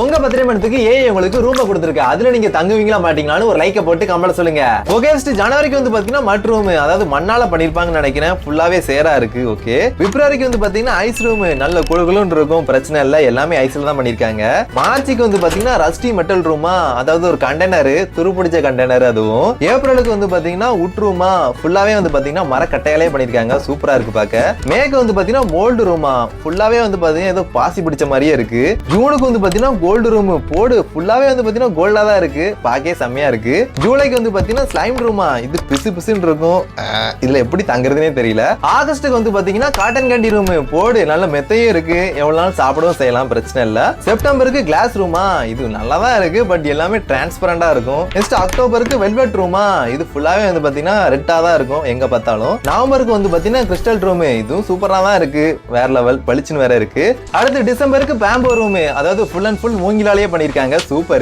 உங்க பர்த்டே மந்த்துக்கு ஏஐ உங்களுக்கு ரூம் கொடுத்துருக்கு. அதுல நீங்க தங்குவீங்களா மாட்டீங்களான்னு ஒரு லைக்க போட்டு கமெண்ட்ல சொல்லுங்க. ஓகே, ஜனவரிக்கு வந்து பாத்தீங்கன்னா மட் ரூம், அதாவது மண்ணால பண்ணிருப்பாங்கன்னு நினைக்கிறேன். ஃபுல்லாவே சேரா இருக்கு. ஓகே, பிப்ரவரிக்கு வந்து பாத்தீங்கன்னா ஐஸ் ரூம், நல்ல குளுகுளுன்னு இருக்கும், பிரச்சனை இல்ல, எல்லாமே ஐஸ்ல தான் பண்ணிருக்காங்க. மார்ச்சுக்கு வந்து பாத்தீங்கன்னா ரஸ்டி மெட்டல் ரூமா, அதாவது ஒரு கண்டெய்னர், துருப்பிடிச்ச கண்டெய்னர். அதுவும் ஏப்ரலுக்கு வந்து பாத்தீங்கன்னா உட் ரூமா, ஃபுல்லாவே வந்து பாத்தீங்கன்னா மரக்கட்டையாலே பண்ணிருக்காங்க. சூப்பரா இருக்கு பாக்க. மேக்கு வந்து பாத்தீங்கன்னா மோல்டு ரூமா, ஃபுல்லாவே வந்து பாத்தீங்கன்னா ஏதோ பாசி பிடிச்ச மாதிரியே இருக்கு. ஜூனுக்கு வந்து பாத்தீங்கன்னா கோல்டு ரூம் போடு, ஃபுல்லாவே வந்து பாத்தீங்கன்னா கோல்டா தான் இருக்கு, பாக்கே செம்மையா இருக்கு. ஜூலைக்கு வந்து பாத்தீங்கன்னா ஸ்லைம் ரூமா, இது பிசு பிசுன்னு இருக்கும், இதுல எப்படி தங்குறதுனே தெரியல. ஆகஸ்டுக்கு வந்து பாத்தீங்கன்னா காட்டன் கேண்டி ரூம் போடு, நல்ல மெத்தையும் இருக்கு, எவ்வளவு நாள் சாப்பிடவும் செய்யலாம், பிரச்சனை இல்ல. செப்டம்பருக்கு கிளாஸ் ரூமா, இது நல்லா தான் இருக்கு, பட் எல்லாமே டிரான்ஸ்பரண்டா இருக்கும். நெக்ஸ்ட் அக்டோபருக்கு வெல்வெட் ரூமா, இது ஃபுல்லாவே வந்து பாத்தீங்கன்னா ரெட்டா தான் இருக்கும் எங்க பார்த்தாலும். நவம்பருக்கு வந்து பாத்தீங்கன்னா கிறிஸ்டல் ரூம், இதுவும் சூப்பரா தான் இருக்கு, வேற லெவல், பளிச்சுன்னு வேற இருக்கு. அடுத்து டிசம்பருக்கு பேம்போ ரூம், அதாவது ஃபுல் அண்ட் ஃபுல் மூங்கிலாலேயே பண்ணிருக்காங்க, சூப்பர்.